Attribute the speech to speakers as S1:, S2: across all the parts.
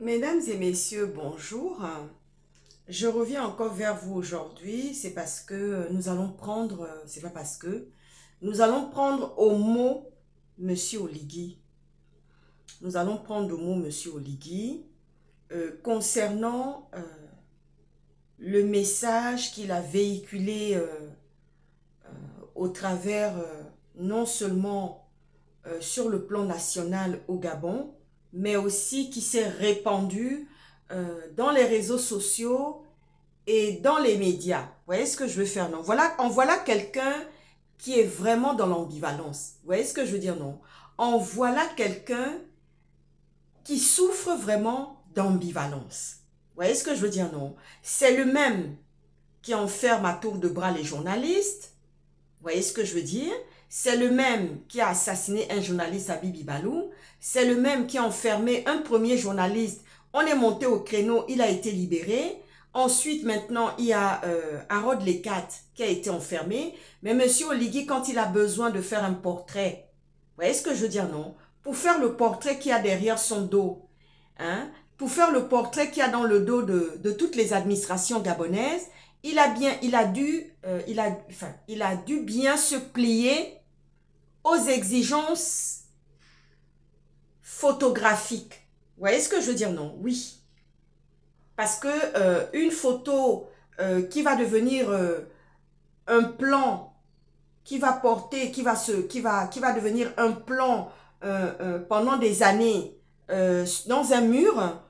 S1: Mesdames et messieurs, bonjour. Je reviens encore vers vous aujourd'hui. C'est parce que nous allons prendre, c'est pas parce que, nous allons prendre au mot Monsieur Oligui. Nous allons prendre au mot Monsieur Oligui concernant le message qu'il a véhiculé au travers, non seulement sur le plan national au Gabon, mais aussi qui s'est répandu dans les réseaux sociaux et dans les médias. Vous voyez ce que je veux faire, non? Voilà, en voilà quelqu'un qui est vraiment dans l'ambivalence. Vous voyez ce que je veux dire, non? En voilà quelqu'un qui souffre vraiment d'ambivalence. Vous voyez ce que je veux dire, non? C'est le même qui enferme à tour de bras les journalistes. Vous voyez ce que je veux dire? C'est le même qui a assassiné un journaliste à Bibi Balou. C'est le même qui a enfermé un premier journaliste. On est monté au créneau, il a été libéré. Ensuite, maintenant, il y a Harold Lecat qui a été enfermé. Mais Monsieur Oligui, quand il a besoin de faire un portrait, vous voyez ce que je veux dire, non? Pour faire le portrait qu'il y a derrière son dos, hein? Pour faire le portrait qu'il y a dans le dos de toutes les administrations gabonaises, il a dû bien se plier aux exigences photographiques. Vous voyez ce que je veux dire, non? Oui. Parce que une photo qui va devenir un plan, qui va porter, qui va devenir un plan pendant des années dans un mur,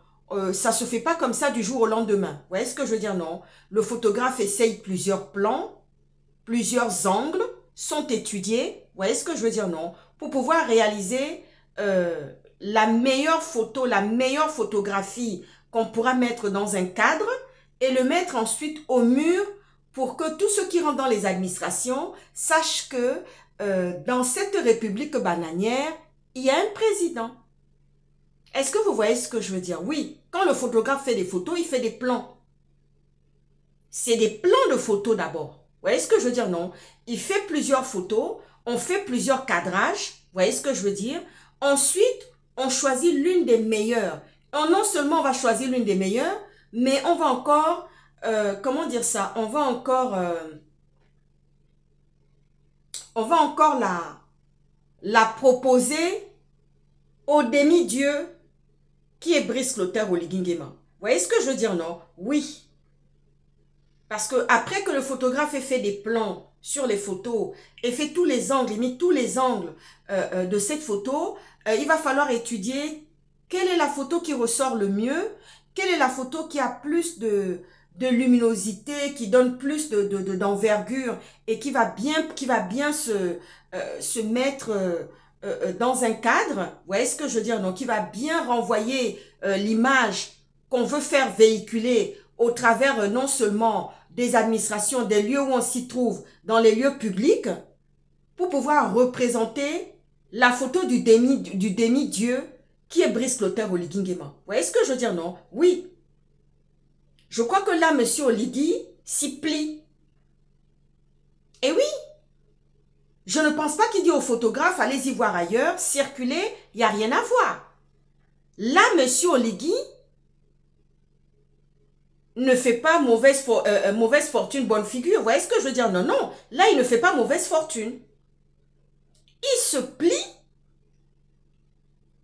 S1: ça se fait pas comme ça du jour au lendemain. Vous voyez ce que je veux dire, non? Le photographe essaye plusieurs plans, plusieurs angles sont étudiés. Vous voyez ce que je veux dire, non? Pour pouvoir réaliser la meilleure photo, la meilleure photographie qu'on pourra mettre dans un cadre et le mettre ensuite au mur pour que tous ceux qui rentrent dans les administrations sachent que dans cette république bananière, il y a un président. Est-ce que vous voyez ce que je veux dire? Oui, quand le photographe fait des photos, il fait des plans. C'est des plans de photos d'abord. Vous voyez ce que je veux dire, non? Il fait plusieurs photos, on fait plusieurs cadrages. Vous voyez ce que je veux dire? Ensuite, on choisit l'une des meilleures. Non seulement on va choisir l'une des meilleures, mais on va encore, comment dire ça? On va encore la proposer au demi-dieu qui est Brice Clotaire Oligui Nguema. Vous voyez ce que je veux dire, non? Oui. Parce que après que le photographe ait fait des plans sur les photos et fait tous les angles, il met tous les angles de cette photo, il va falloir étudier quelle est la photo qui ressort le mieux, quelle est la photo qui a plus de luminosité, qui donne plus d'envergure et qui va bien se mettre dans un cadre. Vous voyez ce que je veux dire? Donc, qui va bien renvoyer l'image qu'on veut faire véhiculer au travers non seulement des administrations, des lieux où on s'y trouve, dans les lieux publics, pour pouvoir représenter la photo du demi-dieu qui est Brice Clotaire Oligui Nguema. Vous voyez ce que je veux dire, non? Oui. Je crois que là, Monsieur Oligui s'y plie. Et oui, je ne pense pas qu'il dit au photographe, allez-y voir ailleurs, circuler, il n'y a rien à voir. Là, Monsieur Oligui ne fait pas mauvaise fortune, bonne figure. Vous voyez ce que je veux dire? Non, non. Là, il ne fait pas mauvaise fortune. Il se plie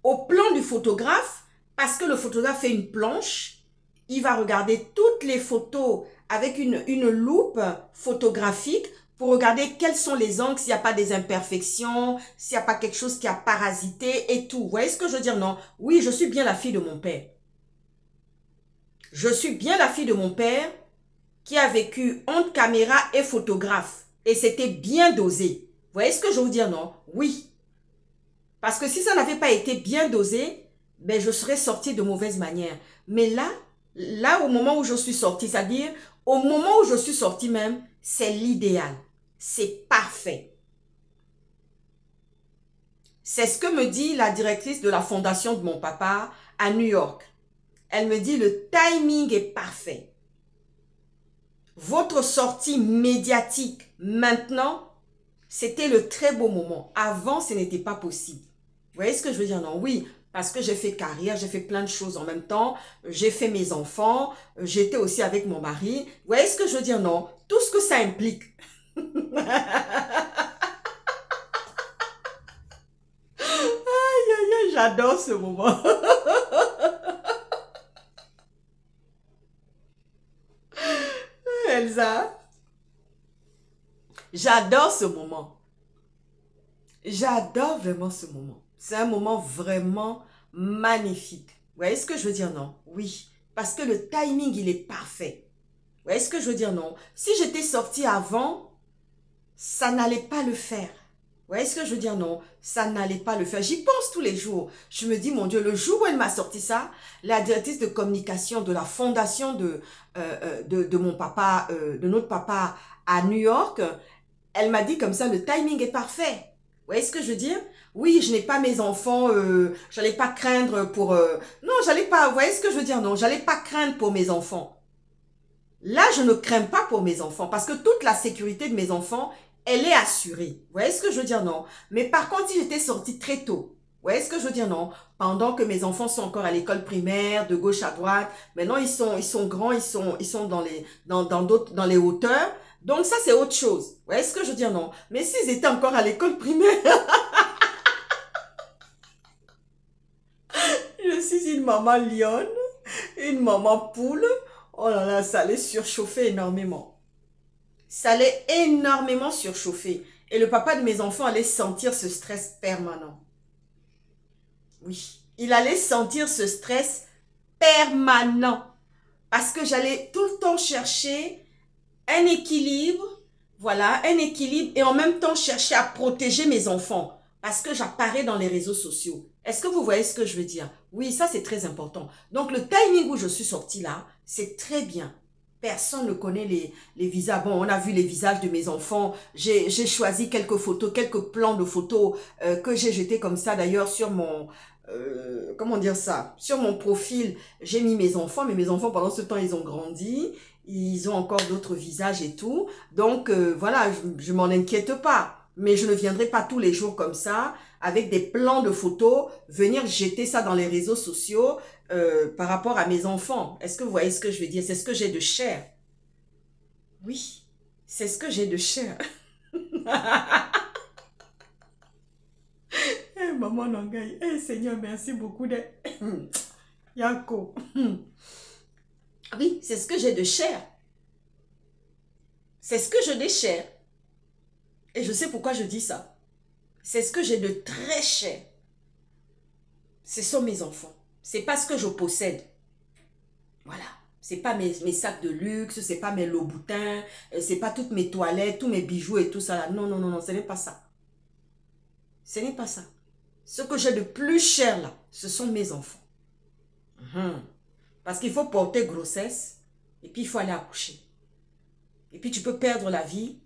S1: au plan du photographe parce que le photographe fait une planche. Il va regarder toutes les photos avec une loupe photographique pour regarder quels sont les angles, s'il n'y a pas des imperfections, s'il n'y a pas quelque chose qui a parasité et tout. Vous voyez ce que je veux dire? Non. Oui, je suis bien la fille de mon père. Je suis bien la fille de mon père qui a vécu entre caméra et photographe. Et c'était bien dosé. Vous voyez ce que je veux dire, non? Oui. Parce que si ça n'avait pas été bien dosé, ben je serais sortie de mauvaise manière. Mais là, au moment où je suis sortie, c'est-à-dire au moment où je suis sortie même, c'est l'idéal. C'est parfait. C'est ce que me dit la directrice de la fondation de mon papa à New York. Elle me dit, le timing est parfait. Votre sortie médiatique, maintenant, c'était le très beau moment. Avant, ce n'était pas possible. Vous voyez ce que je veux dire? Non, oui. parce que j'ai fait carrière, j'ai fait plein de choses en même temps, j'ai fait mes enfants, j'étais aussi avec mon mari. Vous voyez ce que je veux dire, non? Tout ce que ça implique. Aïe, aïe, aïe, j'adore ce moment. Elsa, j'adore ce moment. J'adore vraiment ce moment. C'est un moment vraiment magnifique. Vous voyez ce que je veux dire, non? Oui, parce que le timing, il est parfait. Vous voyez ce que je veux dire, non? Si j'étais sortie avant, ça n'allait pas le faire. Vous voyez ce que je veux dire, non? Ça n'allait pas le faire. J'y pense tous les jours. Je me dis, mon Dieu, le jour où elle m'a sorti ça, la directrice de communication de la fondation de mon papa, de notre papa à New York, elle m'a dit comme ça, le timing est parfait. Vous voyez ce que je veux dire? Oui, je n'ai pas mes enfants, j'allais pas craindre pour... non, j'allais pas... Vous voyez ce que je veux dire? Non, j'allais pas craindre pour mes enfants. Là, je ne crains pas pour mes enfants parce que toute la sécurité de mes enfants, elle est assurée. Vous voyez ce que je veux dire? Non. Mais par contre, si j'étais sortie très tôt, vous voyez ce que je veux dire? Non. Pendant que mes enfants sont encore à l'école primaire, de gauche à droite, maintenant ils sont grands, ils sont dans les hauteurs. Donc ça, c'est autre chose. Vous voyez ce que je veux dire? Non. Mais s'ils étaient encore à l'école primaire, je suis une maman lionne, une maman poule. Oh là là, ça allait surchauffer énormément. Ça allait énormément surchauffer. Et le papa de mes enfants allait sentir ce stress permanent. Oui, il allait sentir ce stress permanent. Parce que j'allais tout le temps chercher un équilibre. Voilà, un équilibre. Et en même temps chercher à protéger mes enfants. Parce que j'apparais dans les réseaux sociaux. Est-ce que vous voyez ce que je veux dire? Oui, ça c'est très important. Donc le timing où je suis sortie là, c'est très bien. Personne ne connaît les visages. Bon, on a vu les visages de mes enfants. J'ai choisi quelques photos, quelques plans de photos que j'ai jetés comme ça. D'ailleurs, sur mon... comment dire ça? Sur mon profil, j'ai mis mes enfants. Mais mes enfants, pendant ce temps, ils ont grandi. Ils ont encore d'autres visages et tout. Donc, voilà, je m'en inquiète pas. Mais je ne viendrai pas tous les jours comme ça, avec des plans de photos, venir jeter ça dans les réseaux sociaux par rapport à mes enfants. Est-ce que vous voyez ce que je veux dire? C'est ce que j'ai de chair. Oui, c'est ce que j'ai de chair. Hey, maman Nangaï, hey, Seigneur, merci beaucoup de... Yako. Oui, c'est ce que j'ai de chair. C'est ce que j'ai de chair. Et je sais pourquoi je dis ça. C'est ce que j'ai de très cher. Ce sont mes enfants. C'est pas ce que je possède. Voilà. C'est pas mes sacs de luxe, c'est pas mes Louboutins, c'est pas toutes mes toilettes, tous mes bijoux et tout ça là. Non, non, non, non, ce n'est pas ça. Ce n'est pas ça. Ce que j'ai de plus cher là, ce sont mes enfants. Parce qu'il faut porter grossesse et puis il faut aller accoucher. Et puis tu peux perdre la vie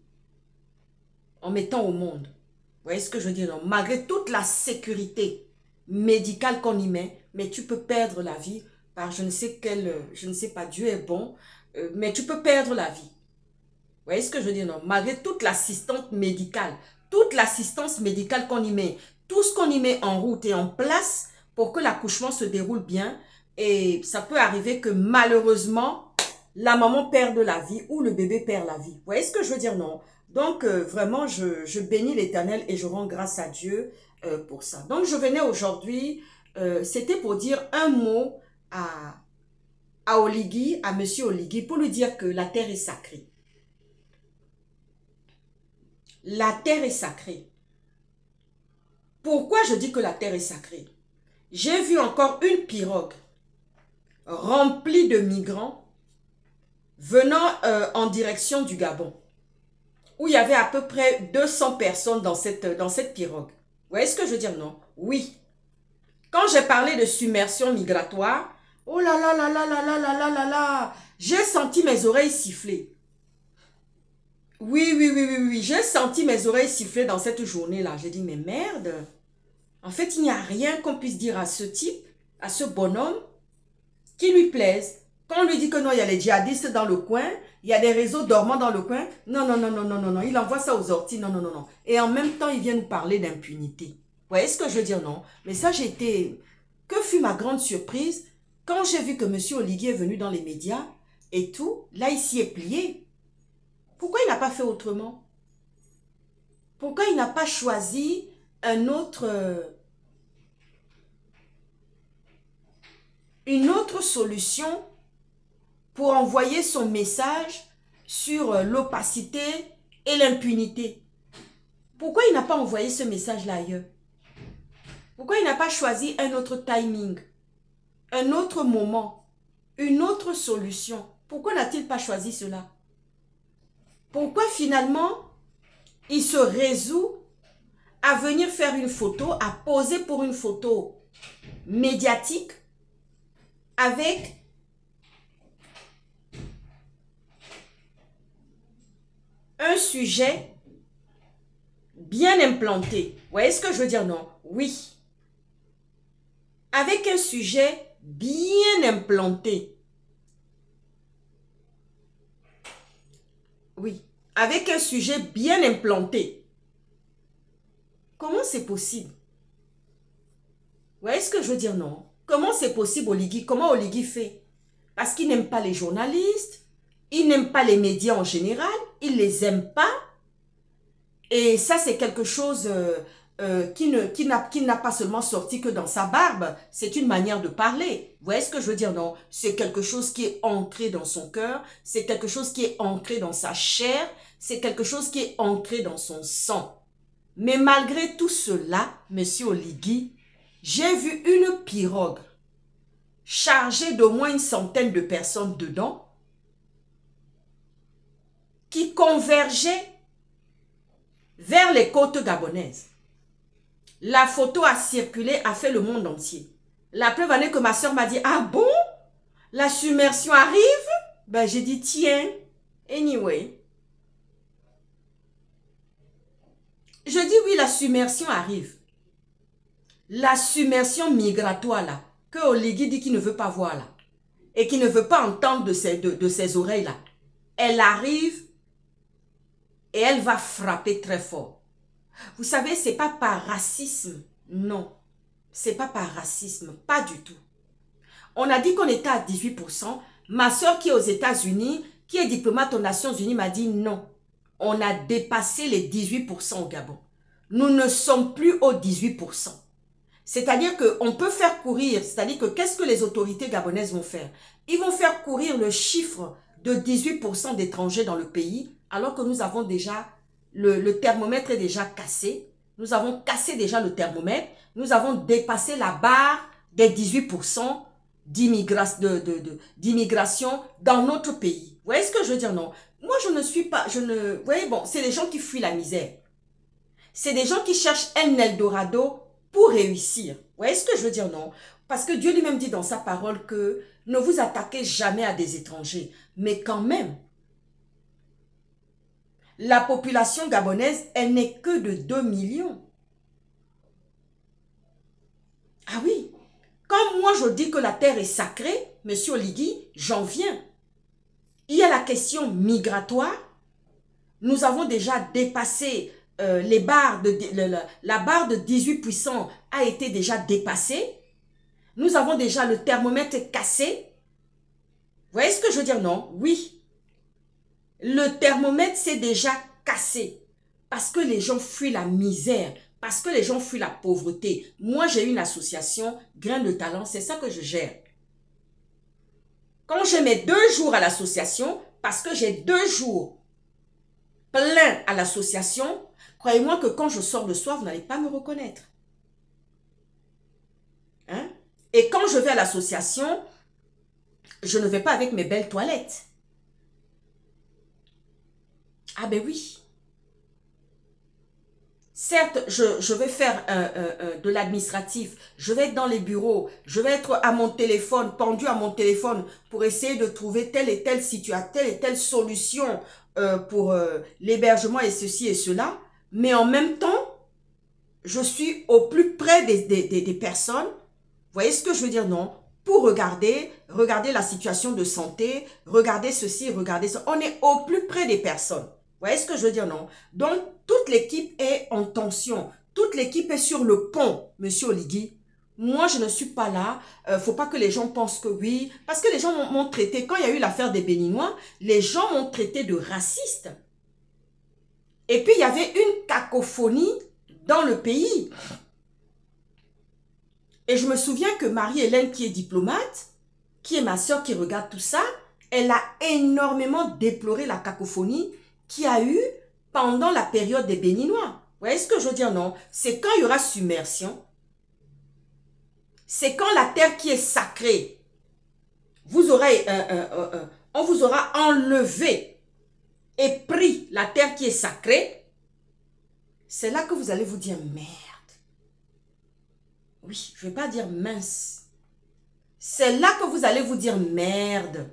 S1: en mettant au monde. Vous voyez ce que je veux dire? Non? Malgré toute la sécurité médicale qu'on y met, mais tu peux perdre la vie par je ne sais pas, Dieu est bon, mais tu peux perdre la vie. Vous voyez ce que je veux dire? Non? Malgré toute l'assistance médicale qu'on y met, tout ce qu'on y met en route et en place pour que l'accouchement se déroule bien, et ça peut arriver que malheureusement, la maman perde la vie ou le bébé perd la vie. Vous voyez ce que je veux dire? Non? Donc, vraiment, je bénis l'Éternel et je rends grâce à Dieu pour ça. Donc, je venais aujourd'hui, c'était pour dire un mot à Oligui, à Monsieur Oligui, pour lui dire que la terre est sacrée. La terre est sacrée. Pourquoi je dis que la terre est sacrée? J'ai vu encore une pirogue remplie de migrants venant en direction du Gabon, où il y avait à peu près 200 personnes dans cette pirogue. Vous voyez ce que je veux dire, non? Oui. Quand j'ai parlé de submersion migratoire, oh là là là là là là là là là là, j'ai senti mes oreilles siffler. Oui, oui, oui, oui, oui, j'ai senti mes oreilles siffler dans cette journée-là. J'ai dit, mais merde, en fait, il n'y a rien qu'on puisse dire à ce type, à ce bonhomme, qui lui plaise. Quand on lui dit que non, il y a les djihadistes dans le coin, il y a des réseaux dormants dans le coin, non, non, non, non, non, non, non, il envoie ça aux orties, non, non, non, non. Et en même temps, il vient nous parler d'impunité. Vous voyez ce que je veux dire, non? Mais ça, j'ai été... que fut ma grande surprise quand j'ai vu que M. Oligui est venu dans les médias et tout, là, il s'y est plié. Pourquoi il n'a pas fait autrement? Pourquoi il n'a pas choisi une autre solution pour envoyer son message sur l'opacité et l'impunité? Pourquoi il n'a pas envoyé ce message-là ailleurs? Pourquoi il n'a pas choisi un autre timing, un autre moment, une autre solution? Pourquoi n'a-t-il pas choisi cela? Pourquoi finalement il se résout à venir faire une photo, à poser pour une photo médiatique avec un sujet bien implanté? Vous voyez ce que je veux dire, non? Oui. Avec un sujet bien implanté. Oui. Avec un sujet bien implanté. Comment c'est possible? Vous voyez ce que je veux dire, non? Comment c'est possible, Oligui? Comment Oligui fait? Parce qu'il n'aime pas les journalistes, il n'aime pas les médias en général, il les aime pas. Et ça, c'est quelque chose qui n'a pas seulement sorti que dans sa barbe, c'est une manière de parler. Vous voyez ce que je veux dire, non? C'est quelque chose qui est ancré dans son cœur, c'est quelque chose qui est ancré dans sa chair, c'est quelque chose qui est ancré dans son sang. Mais malgré tout cela, Monsieur Oligui, j'ai vu une pirogue chargée d'au moins une centaine de personnes dedans qui convergeait vers les côtes gabonaises. La photo a circulé, a fait le monde entier. La preuve en est que ma soeur m'a dit, ah bon? La submersion arrive? Ben j'ai dit, tiens, anyway. Je dis oui, la submersion arrive. La submersion migratoire là, que Oligui dit qu'il ne veut pas voir là, et qu'il ne veut pas entendre de ses oreilles là, elle arrive et elle va frapper très fort. Vous savez, c'est pas par racisme, non. C'est pas par racisme, pas du tout. On a dit qu'on était à 18%. Ma soeur qui est aux États-Unis, qui est diplomate aux Nations Unies, m'a dit non. On a dépassé les 18% au Gabon. Nous ne sommes plus aux 18%. C'est-à-dire qu'on peut faire courir, c'est-à-dire que qu'est-ce que les autorités gabonaises vont faire? Ils vont faire courir le chiffre de 18% d'étrangers dans le pays, alors que nous avons déjà, le thermomètre est déjà cassé. Nous avons cassé déjà le thermomètre. Nous avons dépassé la barre des 18% d'immigration dans notre pays. Vous voyez ce que je veux dire, non? Moi, je ne suis pas, vous voyez, bon, c'est des gens qui fuient la misère. C'est des gens qui cherchent un Eldorado pour réussir. Vous voyez ce que je veux dire, non? Parce que Dieu lui-même dit dans sa parole que ne vous attaquez jamais à des étrangers. Mais quand même, la population gabonaise, elle n'est que de 2 millions. Ah oui, comme moi je dis que la terre est sacrée, Monsieur Oligui, j'en viens. Il y a la question migratoire. Nous avons déjà dépassé les barres la barre de 18 puissants a été déjà dépassée. Nous avons déjà le thermomètre cassé. Vous voyez ce que je veux dire, non? Oui. Le thermomètre s'est déjà cassé parce que les gens fuient la misère, parce que les gens fuient la pauvreté. Moi, j'ai une association, Grain de Talent, c'est ça que je gère. Quand je mets 2 jours à l'association, parce que j'ai 2 jours pleins à l'association, croyez-moi que quand je sors le soir, vous n'allez pas me reconnaître. Hein? Et quand je vais à l'association, je ne vais pas avec mes belles toilettes. Ah ben oui. Certes, je vais faire de l'administratif, je vais être dans les bureaux, je vais être à mon téléphone, pendu à mon téléphone pour essayer de trouver telle et telle situation, telle et telle solution pour l'hébergement et ceci et cela. Mais en même temps, je suis au plus près des personnes. Vous voyez ce que je veux dire, non? Pour regarder la situation de santé, regarder ceci, regarder ça. On est au plus près des personnes. Vous voyez ce que je veux dire, non? Donc, toute l'équipe est en tension. Toute l'équipe est sur le pont, Monsieur Oligui, Moi, je ne suis pas là. Faut pas que les gens pensent que oui. Parce que les gens m'ont traité, quand il y a eu l'affaire des Béninois, les gens m'ont traité de raciste. Et puis, il y avait une cacophonie dans le pays. Et je me souviens que Marie-Hélène, qui est diplomate, qui est ma soeur qui regarde tout ça, elle a énormément déploré la cacophonie qu'il y a eu pendant la période des Béninois. Vous voyez ce que je veux dire, non? C'est quand il y aura submersion. C'est quand la terre qui est sacrée, vous aurez, on vous aura enlevé et pris la terre qui est sacrée. C'est là que vous allez vous dire merde. Oui, je ne vais pas dire mince. C'est là que vous allez vous dire merde.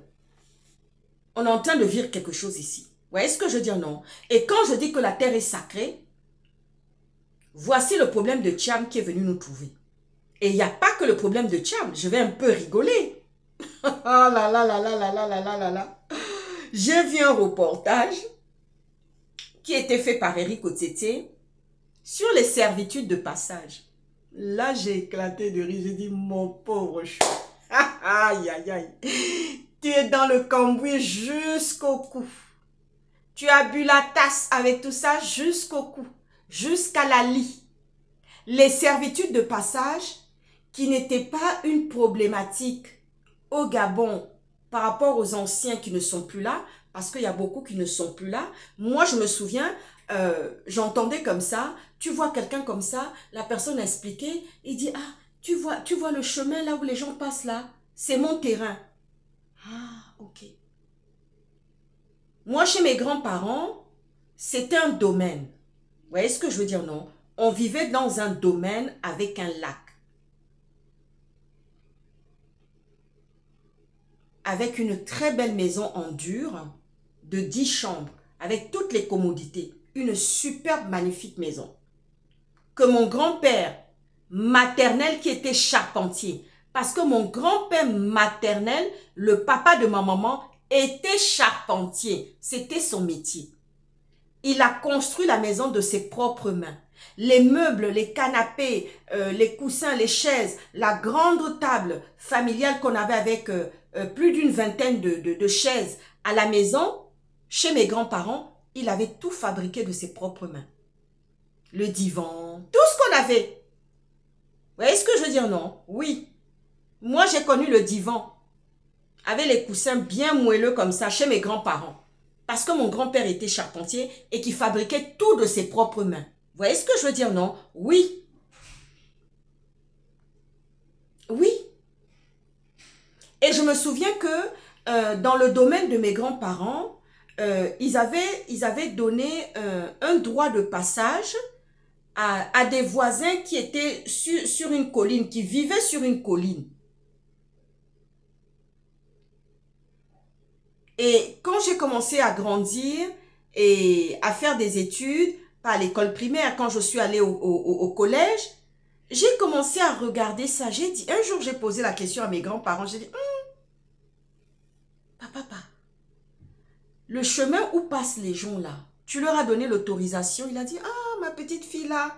S1: On est en train de vivre quelque chose ici. Vous voyez ce que je veux dire, non? Et quand je dis que la terre est sacrée, voici le problème de Thiam qui est venu nous trouver. Et il n'y a pas que le problème de Thiam. Je vais un peu rigoler. Oh là là là là là là là là là là. J'ai vu un reportage qui a été fait par Eric Otete sur les servitudes de passage. Là, j'ai éclaté de rire. J'ai dit, mon pauvre chou. Aïe, aïe, aïe. Tu es dans le cambouis jusqu'au cou. Tu as bu la tasse avec tout ça jusqu'au cou. Jusqu'à la lie. Les servitudes de passage qui n'étaient pas une problématique au Gabon par rapport aux anciens qui ne sont plus là, parce qu'il y a beaucoup qui ne sont plus là. Moi, je me souviens, j'entendais comme ça, tu vois quelqu'un comme ça, la personne a expliqué, il dit, ah, tu vois le chemin là où les gens passent là, c'est mon terrain. Ah, ok. Moi, chez mes grands-parents, c'était un domaine. Vous voyez ce que je veux dire, non? On vivait dans un domaine avec un lac. Avec une très belle maison en dur de 10 chambres, avec toutes les commodités. Une superbe, magnifique maison. Que mon grand-père maternel qui était charpentier, parce que mon grand-père maternel, le papa de ma maman, était charpentier. C'était son métier. Il a construit la maison de ses propres mains. Les meubles, les canapés, les coussins, les chaises, la grande table familiale qu'on avait avec plus d'une vingtaine de chaises à la maison, chez mes grands-parents, il avait tout fabriqué de ses propres mains. Le divan, tout ce qu'on avait. Vous voyez ce que je veux dire, non? Oui. Moi, j'ai connu le divan avec les coussins bien moelleux comme ça chez mes grands-parents. Parce que mon grand-père était charpentier et qui fabriquait tout de ses propres mains. Vous voyez ce que je veux dire, non? Oui. Oui. Et je me souviens que dans le domaine de mes grands-parents, ils avaient donné un droit de passage à des voisins qui étaient sur une colline, qui vivaient sur une colline. Et quand j'ai commencé à grandir et à faire des études, pas à l'école primaire, quand je suis allée au collège, j'ai commencé à regarder ça. J'ai dit, un jour j'ai posé la question à mes grands-parents, j'ai dit, papa, le chemin où passent les gens là, tu leur as donné l'autorisation? Il a dit, ah, ma petite fille là,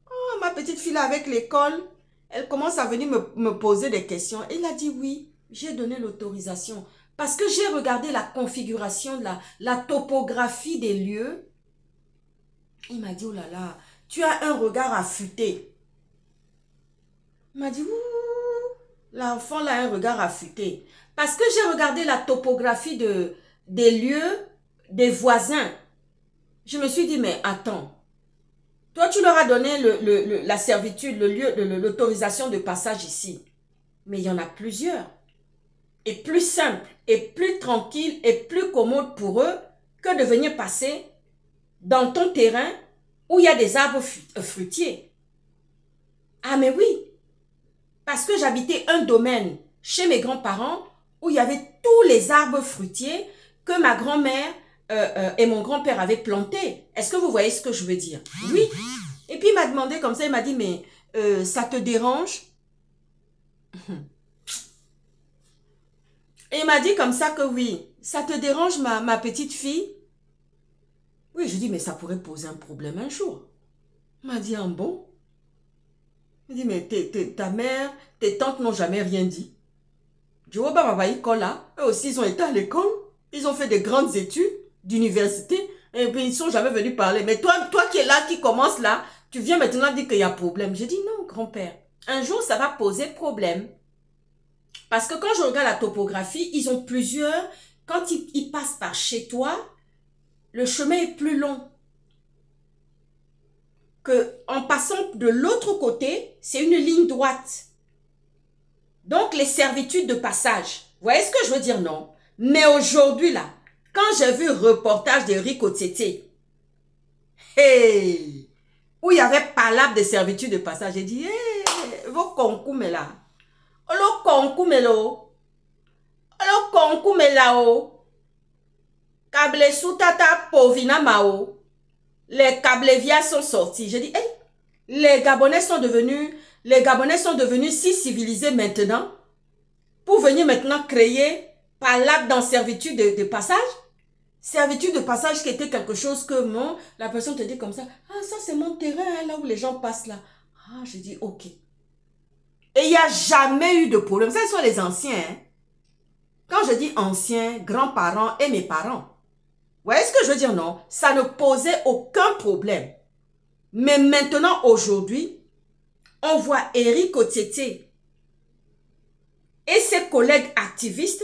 S1: oh, ma petite fille là avec l'école, elle commence à venir me poser des questions. Il a dit, oui, j'ai donné l'autorisation. Parce que j'ai regardé la configuration, la topographie des lieux. Il m'a dit, oh là là, tu as un regard affûté. Il m'a dit, ouh, l'enfant là a un regard affûté. Parce que j'ai regardé la topographie des lieux, des voisins. Je me suis dit, mais attends, toi tu leur as donné la servitude, le lieu, l'autorisation de passage ici. Mais il y en a plusieurs. Et plus simple, et plus tranquille, et plus commode pour eux que de venir passer dans ton terrain où il y a des arbres fruitiers. Ah mais oui, parce que j'habitais un domaine chez mes grands-parents où il y avait tous les arbres fruitiers que ma grand-mère et mon grand-père avaient plantés. Est-ce que vous voyez ce que je veux dire? Oui. Et puis il m'a demandé comme ça, il m'a dit, mais ça te dérange? Et il m'a dit comme ça que oui, ça te dérange ma petite fille? Oui, je dis, mais ça pourrait poser un problème un jour. Il m'a dit, ah bon? Il dit, mais ta mère, tes tantes n'ont jamais rien dit. Je vois pas là. Eux aussi, ils ont été à l'école. Ils ont fait des grandes études d'université. Et puis, ils sont jamais venus parler. Mais toi qui es là, qui commence là, tu viens maintenant dire qu'il y a problème. J'ai dit, non, grand-père. Un jour, ça va poser problème. Parce que quand je regarde la topographie, ils ont plusieurs. Quand ils passent par chez toi, le chemin est plus long. En passant de l'autre côté, c'est une ligne droite. Donc, les servitudes de passage. Vous voyez ce que je veux dire, non? Mais aujourd'hui, là, quand j'ai vu le reportage d'Eric Otete, hey, où il y avait palabre de servitude de passage, j'ai dit, hey, vos concours, mais là. Le concours, mais là. Le concours, mais là. Câble sous tata povina mao. Les câbles sont sortis. J'ai dit, hey, les Gabonais sont devenus si civilisés maintenant pour venir maintenant créer palabre dans servitude de passage. Servitude de passage qui était quelque chose que non, la personne te dit comme ça, ah ça c'est mon terrain, hein, là où les gens passent là. Ah, j'ai dit ok. Et il n'y a jamais eu de problème. Ce sont les anciens. Hein. Quand je dis anciens, grands-parents et mes parents. Vous voyez ce que je veux dire, non? Ça ne posait aucun problème. Mais maintenant, aujourd'hui, on voit Eric Otete et ses collègues activistes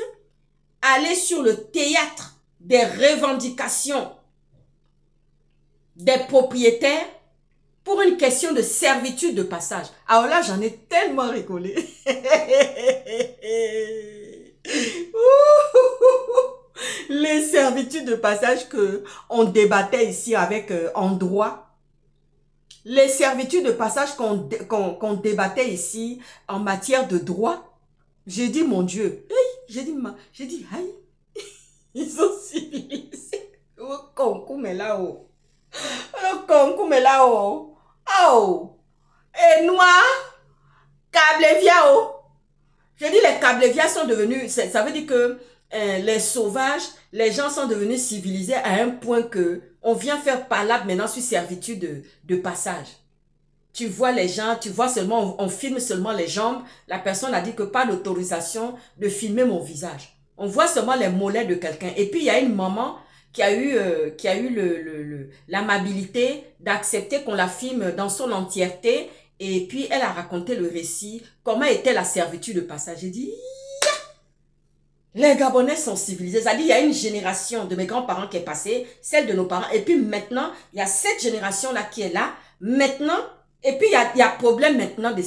S1: aller sur le théâtre des revendications des propriétaires pour une question de servitude de passage. Alors là, j'en ai tellement rigolé. Les servitudes de passage que on débattait ici avec en droit. Les servitudes de passage qu'on débattait ici en matière de droit. J'ai dit, mon Dieu, hey, j'ai dit, aïe, ils sont civilisés. Le concours, mais là-haut. Le concours, mais là-haut. Oh, et noir, câble-via, oh. J'ai dit, les câble-via sont devenus, ça veut dire que les sauvages, les gens sont devenus civilisés à un point que on vient faire palabre maintenant sur servitude de passage. Tu vois les gens, tu vois seulement, on filme seulement les jambes. La personne a dit que pas d'autorisation de filmer mon visage. On voit seulement les mollets de quelqu'un. Et puis, il y a une maman qui a eu l'amabilité d'accepter qu'on la filme dans son entièreté. Et puis, elle a raconté le récit, comment était la servitude de passage. J'ai dit, les Gabonais sont civilisés. C'est-à-dire, il y a une génération de mes grands-parents qui est passée, celle de nos parents. Et puis maintenant, il y a cette génération-là qui est là. Maintenant, et puis il y a problème maintenant de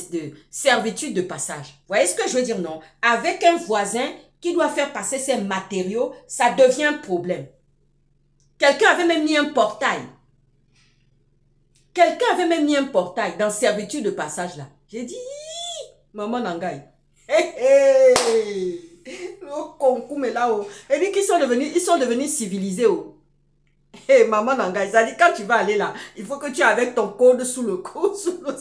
S1: servitude de passage. Vous voyez ce que je veux dire, non? Avec un voisin qui doit faire passer ses matériaux, ça devient un problème. Quelqu'un avait même mis un portail. Quelqu'un avait même mis un portail dans servitude de passage là. J'ai dit, maman Nangaï. Le concours, mais là-haut. Et dit qu'ils sont devenus civilisés. Oh. Hey, maman Nangaï, ça dit quand tu vas aller là, il faut que tu aies avec ton code sous le cou, sous le...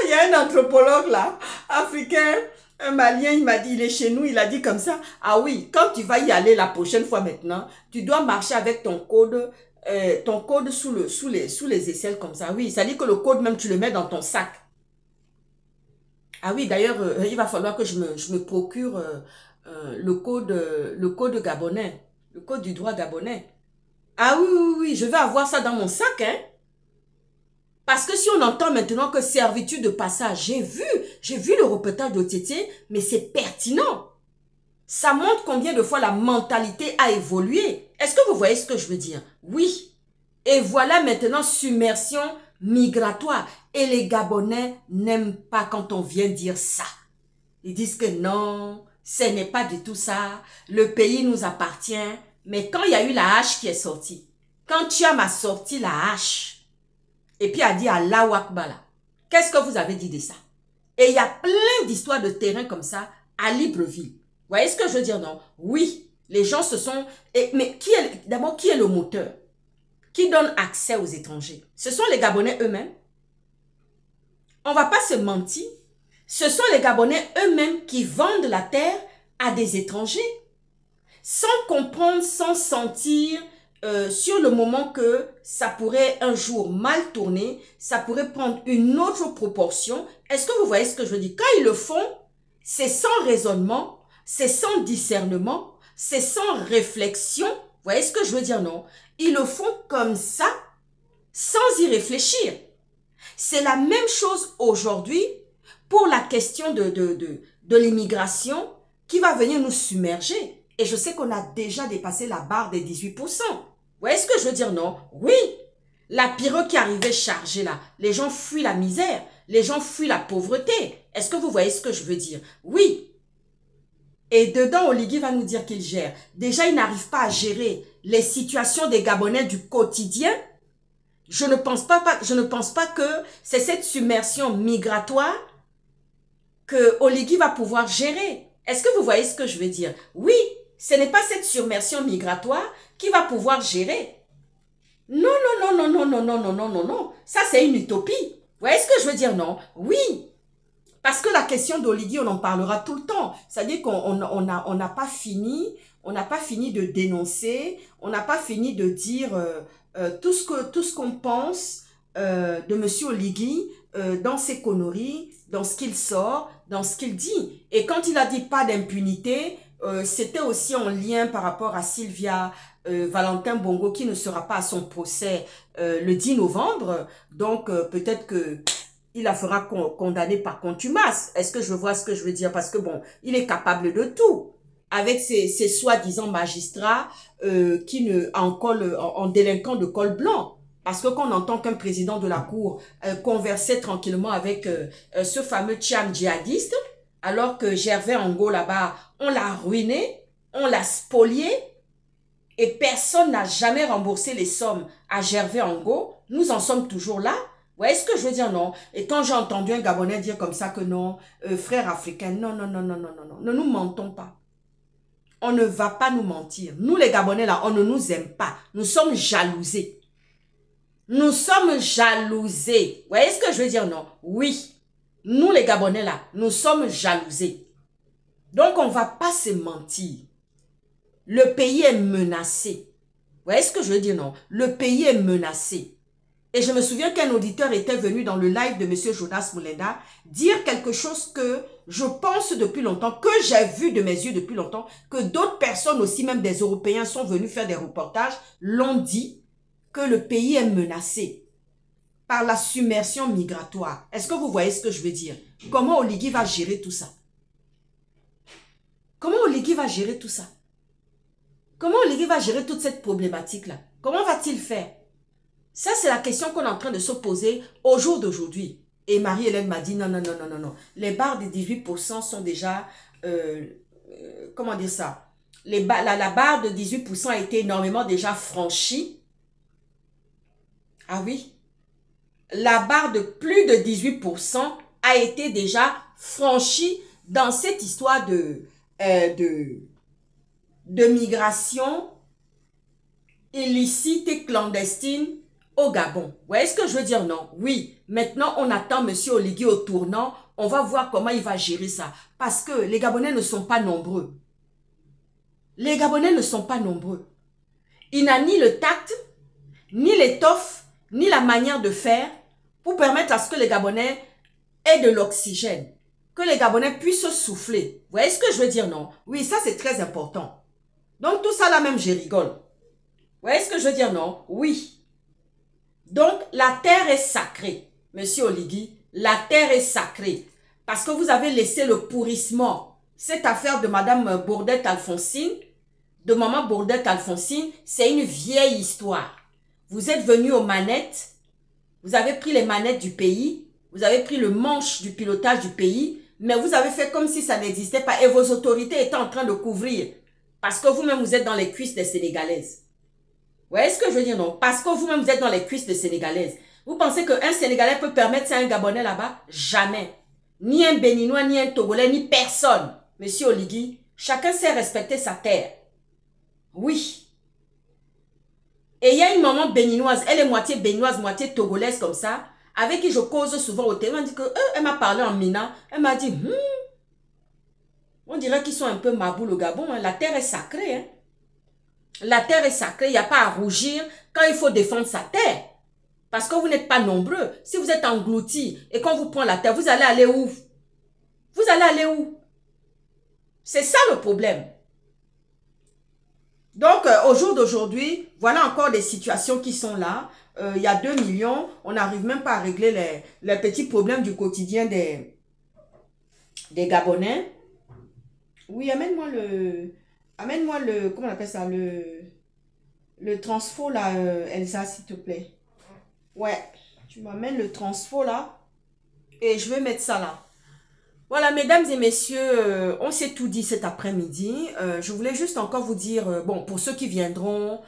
S1: Il y a un anthropologue là, africain, un malien, il m'a dit, il est chez nous, il a dit comme ça, ah oui, quand tu vas y aller la prochaine fois maintenant, tu dois marcher avec ton code sous les aisselles comme ça. Oui, ça dit que le code même, tu le mets dans ton sac. Ah oui, d'ailleurs, il va falloir que je me procure le code gabonais, le code du droit gabonais. Ah oui, oui, oui, je vais avoir ça dans mon sac, hein. Parce que si on entend maintenant que servitude de passage, j'ai vu le reportage d'Otete, mais c'est pertinent. Ça montre combien de fois la mentalité a évolué. Est-ce que vous voyez ce que je veux dire? Oui. Et voilà maintenant submersion migratoire. Et les Gabonais n'aiment pas quand on vient dire ça. Ils disent que non, ce n'est pas du tout ça. Le pays nous appartient. Mais quand il y a eu la hache qui est sortie, quand Thiam a sorti la hache, et puis a dit Allahu Akbar, qu'est-ce que vous avez dit de ça? Et il y a plein d'histoires de terrain comme ça à Libreville. Vous voyez ce que je veux dire, non? Oui, les gens se sont... Mais d'abord, qui est le moteur? Qui donne accès aux étrangers? Ce sont les Gabonais eux-mêmes. On ne va pas se mentir. Ce sont les Gabonais eux-mêmes qui vendent la terre à des étrangers. Sans comprendre, sans sentir sur le moment que ça pourrait un jour mal tourner, ça pourrait prendre une autre proportion. Est-ce que vous voyez ce que je veux dire? Quand ils le font, c'est sans raisonnement, c'est sans discernement, c'est sans réflexion. Vous voyez ce que je veux dire, non? Ils le font comme ça, sans y réfléchir. C'est la même chose aujourd'hui pour la question de l'immigration qui va venir nous submerger. Et je sais qu'on a déjà dépassé la barre des 18%. Vous voyez ce que je veux dire, non? Oui, la pirogue qui arrivait chargée là, les gens fuient la misère, les gens fuient la pauvreté. Est-ce que vous voyez ce que je veux dire? Oui. Et dedans, Oligui va nous dire qu'il gère. Déjà, il n'arrive pas à gérer les situations des Gabonais du quotidien. Je ne pense pas que c'est cette submersion migratoire que Oligui va pouvoir gérer. Est-ce que vous voyez ce que je veux dire? Oui, ce n'est pas cette submersion migratoire qui va pouvoir gérer. Non, non, non, non, non, non, non, non, non, non, non. Ça, c'est une utopie. Vous voyez ce que je veux dire, non? Oui. Parce que la question d'Oligui, on en parlera tout le temps. C'est-à-dire qu'on n'a pas fini, de dénoncer, on n'a pas fini de dire tout ce qu'on pense de M. Oligui dans ses conneries, dans ce qu'il sort, dans ce qu'il dit. Et quand il a dit pas d'impunité, c'était aussi en lien par rapport à Sylvia Valentin Bongo qui ne sera pas à son procès le 10 novembre. Donc peut-être que il la fera condamner par contumace. Est-ce que je vois ce que je veux dire? Parce que bon, il est capable de tout. Avec ses soi-disant magistrats en délinquant de col blanc. Parce que quand on entend qu'un président de la cour conversait tranquillement avec ce fameux Tcham djihadiste, alors que Gervais Ango là-bas, on l'a ruiné, on l'a spolié, et personne n'a jamais remboursé les sommes à Gervais Ango, nous en sommes toujours là. Vous voyez ce que je veux dire, non? Et quand j'ai entendu un Gabonais dire comme ça que non, frère africain, non, non, non, non, non, non, non, ne nous mentons pas. On ne va pas nous mentir. Nous, les Gabonais, là, on ne nous aime pas. Nous sommes jalousés. Nous sommes jalousés. Vous voyez ce que je veux dire, non? Oui. Nous, les Gabonais, là, nous sommes jalousés. Donc, on ne va pas se mentir. Le pays est menacé. Vous voyez ce que je veux dire, non? Le pays est menacé. Et je me souviens qu'un auditeur était venu dans le live de M. Jonas Moulenda dire quelque chose que je pense depuis longtemps, que j'ai vu de mes yeux depuis longtemps, que d'autres personnes aussi, même des Européens, sont venus faire des reportages, l'ont dit, que le pays est menacé par la submersion migratoire. Est-ce que vous voyez ce que je veux dire? Comment Oligui va gérer tout ça? Comment Oligui va gérer tout ça? Comment Oligui va gérer toute cette problématique-là? Comment va-t-il faire? Ça, c'est la question qu'on est en train de se poser au jour d'aujourd'hui. Et Marie-Hélène m'a dit, non, non, non, non, non, non. Les barres des 18% sont déjà, comment dire ça? La barre de 18% a été énormément déjà franchie. Ah oui? La barre de plus de 18% a été déjà franchie dans cette histoire de migration illicite et clandestine au Gabon. Vous voyez ce que je veux dire, non? Oui, maintenant on attend M. Oligui au tournant. On va voir comment il va gérer ça. Parce que les Gabonais ne sont pas nombreux. Les Gabonais ne sont pas nombreux. Il n'a ni le tact, ni l'étoffe, ni la manière de faire pour permettre à ce que les Gabonais aient de l'oxygène. Que les Gabonais puissent souffler. Vous voyez ce que je veux dire, non? Oui, ça c'est très important. Donc tout ça là même, je rigole. Vous voyez ce que je veux dire, non? Oui. Donc, la terre est sacrée, Monsieur Oligui. La terre est sacrée. Parce que vous avez laissé le pourrissement. Cette affaire de Madame Bourdette Alphonsine, de Maman Bourdette Alphonsine, c'est une vieille histoire. Vous êtes venu aux manettes, vous avez pris les manettes du pays, vous avez pris le manche du pilotage du pays, mais vous avez fait comme si ça n'existait pas et vos autorités étaient en train de couvrir. Parce que vous-même, vous êtes dans les cuisses des Sénégalaises. Vous voyez ce que je veux dire, non? Parce que vous-même, vous êtes dans les cuisses de Sénégalaises. Vous pensez qu'un Sénégalais peut permettre ça à un Gabonais là-bas? Jamais. Ni un Béninois, ni un Togolais, ni personne. Monsieur Oligui, chacun sait respecter sa terre. Oui. Et il y a une maman béninoise, elle est moitié béninoise, moitié togolaise comme ça, avec qui je cause souvent au téléphone. Elle dit que, elle m'a parlé en mina. Elle m'a dit, on dirait qu'ils sont un peu maboules au Gabon. Hein. La terre est sacrée. Hein. La terre est sacrée, il n'y a pas à rougir quand il faut défendre sa terre. Parce que vous n'êtes pas nombreux. Si vous êtes engloutis et qu'on vous prend la terre, vous allez aller où? Vous allez aller où? C'est ça le problème. Donc, au jour d'aujourd'hui, voilà encore des situations qui sont là. Il y a 2 millions, on n'arrive même pas à régler les petits problèmes du quotidien des Gabonais. Oui, amène-moi le, comment on appelle ça, le transfo là, Elsa, s'il te plaît. Ouais, tu m'amènes le transfo là et je vais mettre ça là. Voilà, mesdames et messieurs, on s'est tout dit cet après-midi. Je voulais juste encore vous dire, bon, pour ceux qui viendront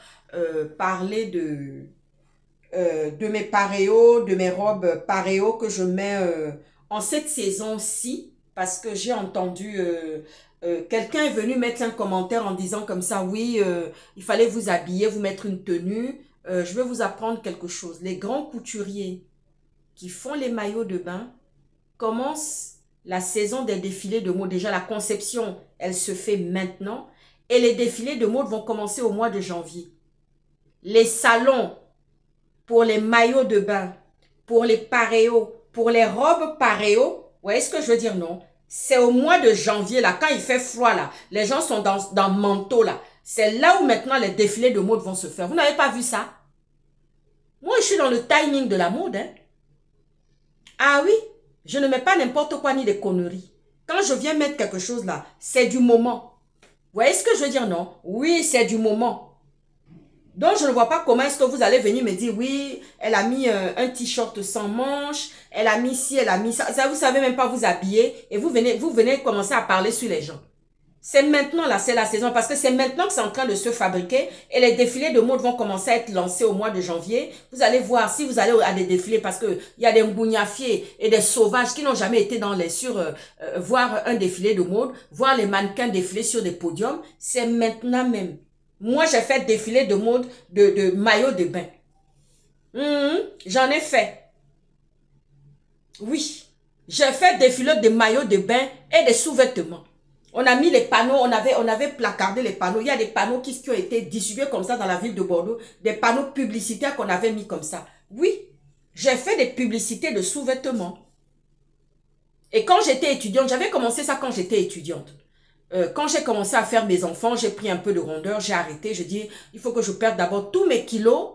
S1: parler de mes paréos, de mes robes paréos que je mets en cette saison-ci, parce que j'ai entendu, quelqu'un est venu mettre un commentaire en disant comme ça, oui, il fallait vous habiller, vous mettre une tenue. Je vais vous apprendre quelque chose. Les grands couturiers qui font les maillots de bain commencent la saison des défilés de mode. Déjà, la conception, elle se fait maintenant. Et les défilés de mode vont commencer au mois de janvier. Les salons pour les maillots de bain, pour les paréos, pour les robes paréos, vous voyez ce que je veux dire, non? C'est au mois de janvier, là, quand il fait froid, là. Les gens sont dans manteau, là. C'est là où maintenant les défilés de mode vont se faire. Vous n'avez pas vu ça? Moi, je suis dans le timing de la mode, hein. Ah oui? Je ne mets pas n'importe quoi ni des conneries. Quand je viens mettre quelque chose là, c'est du moment. Vous voyez ce que je veux dire, non? Oui, c'est du moment. Donc, je ne vois pas comment est-ce que vous allez venir me dire, oui, elle a mis un t-shirt sans manches, elle a mis ci, elle a mis ça. Ça, vous savez même pas vous habiller et vous venez commencer à parler sur les gens. C'est maintenant là, c'est la saison parce que c'est maintenant que c'est en train de se fabriquer et les défilés de mode vont commencer à être lancés au mois de janvier. Vous allez voir si vous allez à des défilés parce que il y a des mbougnafiés et des sauvages qui n'ont jamais été voir un défilé de mode, voir les mannequins défiler sur des podiums. C'est maintenant même. Moi, j'ai fait défilé de mode de maillots de bain. J'en ai fait. Oui, j'ai fait défilé de maillots de bain et des sous-vêtements. On a mis les panneaux, on avait placardé les panneaux. Il y a des panneaux qui ont été distribués comme ça dans la ville de Bordeaux. Des panneaux publicitaires qu'on avait mis comme ça. Oui, j'ai fait des publicités de sous-vêtements. Et quand j'étais étudiante, j'avais commencé ça quand j'étais étudiante. Quand j'ai commencé à faire mes enfants, j'ai pris un peu de rondeur, j'ai arrêté. Je dis, il faut que je perde d'abord tous mes kilos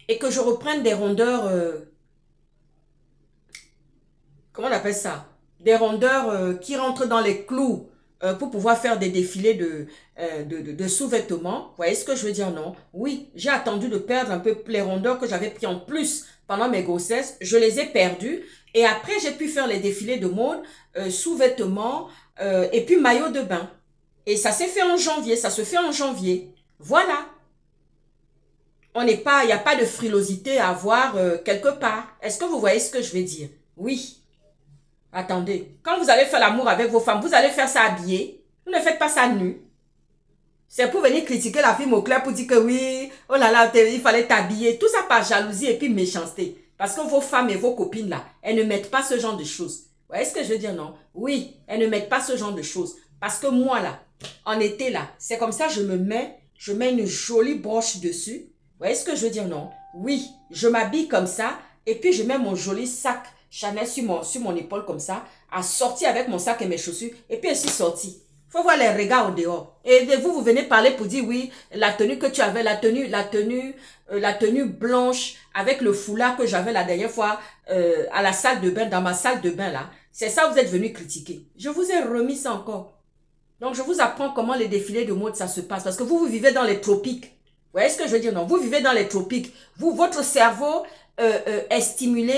S1: et que je reprenne des rondeurs... comment on appelle ça? Des rondeurs qui rentrent dans les clous. Pour pouvoir faire des défilés de sous-vêtements. Vous voyez ce que je veux dire, non? Oui, j'ai attendu de perdre un peu les rondeurs que j'avais pris en plus pendant mes grossesses. Je les ai perdues. Et après, j'ai pu faire les défilés de mode, sous-vêtements et puis maillots de bain. Et ça s'est fait en janvier. Ça se fait en janvier. Voilà. Il n'y a pas de frilosité à avoir quelque part. Est-ce que vous voyez ce que je veux dire? Oui. Attendez, quand vous allez faire l'amour avec vos femmes, vous allez faire ça habillé. Vous ne faites pas ça nu. C'est pour venir critiquer la fille Mauclair pour dire que oui, oh là là, il fallait t'habiller. Tout ça par jalousie et puis méchanceté. Parce que vos femmes et vos copines là, elles ne mettent pas ce genre de choses. Vous voyez ce que je veux dire, non? Oui, elles ne mettent pas ce genre de choses. Parce que moi là, en été là, c'est comme ça je mets une jolie broche dessus. Vous voyez ce que je veux dire, non? Oui, je m'habille comme ça et puis je mets mon joli sac Chanel sur mon épaule comme ça, à sortir avec mon sac et mes chaussures, et puis je suis sortie. Il faut voir les regards au dehors. Et vous venez parler pour dire, oui, la tenue que tu avais, la tenue blanche, avec le foulard que j'avais la dernière fois, à la salle de bain, dans ma salle de bain là, c'est ça que vous êtes venu critiquer. Je vous ai remis ça encore. Donc je vous apprends comment les défilés de mode ça se passe, parce que vous vivez dans les tropiques. Vous voyez ce que je veux dire? Non, vous vivez dans les tropiques. Votre cerveau est stimulé,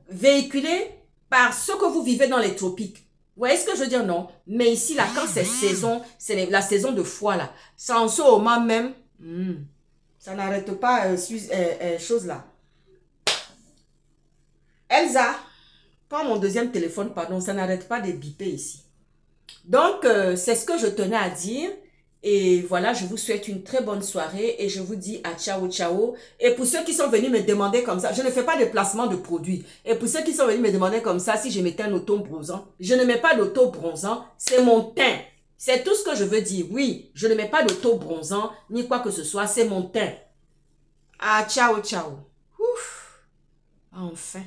S1: véhiculé par ce que vous vivez dans les tropiques. Vous voyez ce que je veux dire, non? Mais ici, là, quand c'est saison, c'est la saison de froid, là. Ça en ce moment même, ça n'arrête pas, chose là. Elsa, prends mon deuxième téléphone, pardon, ça n'arrête pas de biper ici. Donc, c'est ce que je tenais à dire. Et voilà, je vous souhaite une très bonne soirée et je vous dis à ciao, ciao. Et pour ceux qui sont venus me demander comme ça, je ne fais pas de placement de produits. Et pour ceux qui sont venus me demander comme ça, si je mettais un auto-bronzant, je ne mets pas d'auto-bronzant, c'est mon teint. C'est tout ce que je veux dire. Oui, je ne mets pas d'auto-bronzant ni quoi que ce soit. C'est mon teint. Ah, ciao, ciao. Ouf. Enfin.